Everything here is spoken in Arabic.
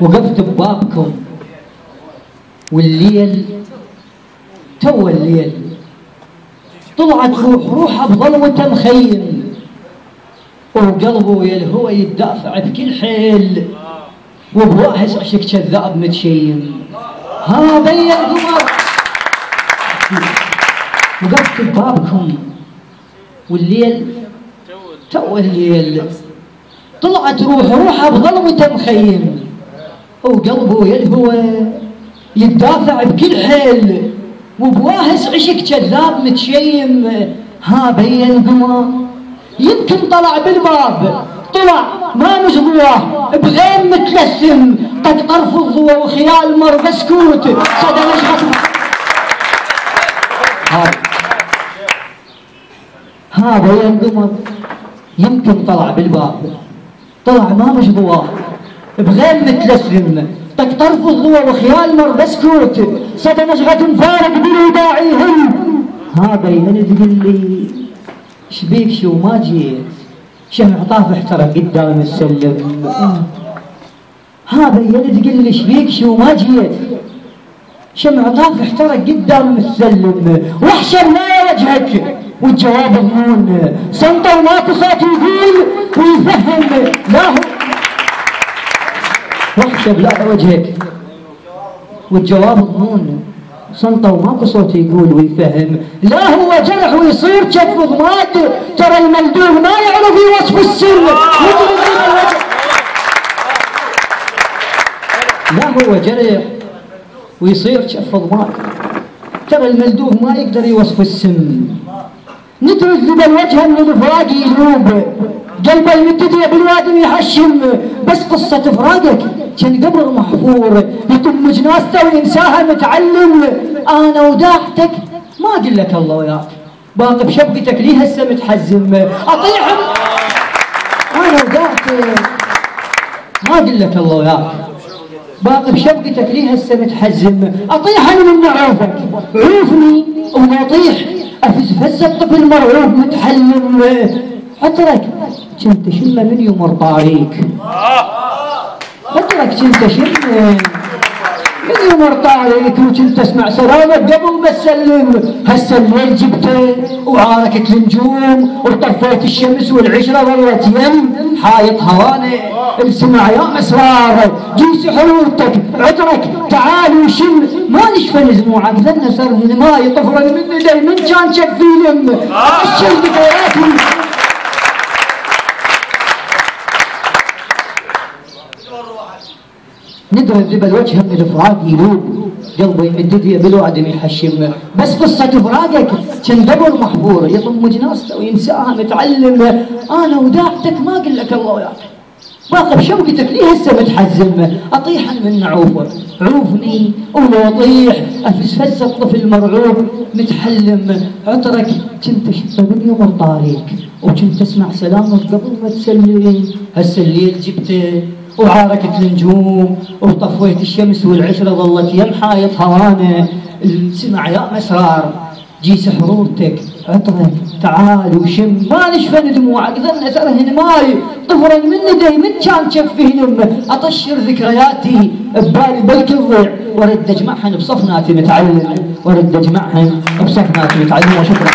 وقفت ببابكم والليل تو الليل، طلعت روحها بظلمته مخيم، وقلبه يا الهوى يتدافع بكل حيل، وبواهس عشق كذاب متشيم. ها بين القمر وقفت ببابكم والليل تو الليل، طلعت روحها بظلمته مخيم، وقلبه يا الهوى يتدافع بكل حيل، وبواهس عشق كذاب متشيم. ها بين قمر يمكن طلع بالباب، طلع ما مجبوه بغيم متلثم، قد طرف الضوء وخيال مر بسكوت صدى نشغة. ها بين قمر يمكن طلع بالباب، طلع ما مجبوه بغيم متلثم، قد طرف الضوء وخيال مر بسكوت صدى نشغة فارق بلا داعيهم. ها بين تقول لي شبيك شو ما جيت، شمع طاف احترق قدام السلم. هذا يلي تقول لي شبيك شو ما جيت، شمع طاف احترق قدام السلم، واحشر لا وجهك والجواب ضمون، صمته وماكو صوت يقول ويفهم. لا هو واحشر لا وجهك والجواب ضمون، صمته وماكو صوت يقول ويفهم. لا هو جرح ويصير كف ضماد، ترى الملدوغ ما يعرف يوصف السر. لا هو جرح ويصير كف ضماد، ترى الملدوغ ما يقدر يوصف السم. ندرس ذبل وجهه من الفراق يذوب، قلبه يمتدي بالوادم يحشم، بس قصة فراقك كان قبر محفور، يتم جنازته وينساها متعلم. انا وداعتك ما اقول لك الله وياك، باقي بشبقتك ليه هسه متحزم. اطيعهم انا وداعتك ما اقول لك الله وياك، باقي بشبقتك ليه هسه متحزم. اطيح انا من عوفك عوفني وما اطيح، افز فزه الطفل مرعوب متحلم. عطرك كنت شمه من يمر طاريك، عطرك كنت شمه من يمر طاريك، وكنت اسمع سلامك قبل ما تسلم. هسه الليل جبته وعاركت النجوم، وطفيت الشمس والعشره ظلت يم حايط هواني. اسمع يا اسرار جيس حرورتك، عطرك تعال وشم، ما نشفى دموعك ذن سر من ماي طفرا من يدي من كان شف يلم. الشم ذكرياتي ندرس ذبل وجهه من الفراق يذوب، قلبه يمدد بالوادم يحشم، بس قصة فراقك كان قبر محفور، يضم جنازته وينساها متعلم. انا وداعتك ما اقول لك الله وياك، باقي بشوقتك ليه هسه متحزم. اطيح من عوفك عوفني ولو اطيح، افز فز الطفل مرعوب متحلم. عطرك كنت شفه من يمر طاريك، وكنت اسمع سلامك قبل ما تسلم. هسه الليل جبته وعاركت النجوم، وطفيت الشمس والعشره ظلت يم حايط هوانه. سمع يا مسرار جيس حرورتك، عطرك تعال وشم، ما نشفى دموعك ظن اثرهن ماي طفرا من يدي من كان شفهن. اطشر ذكرياتي ببالي بلك الضيع، وارد اجمعهن بصفناتي متعلم، وارد اجمعهن بصفناتي متعلم. وشكرا.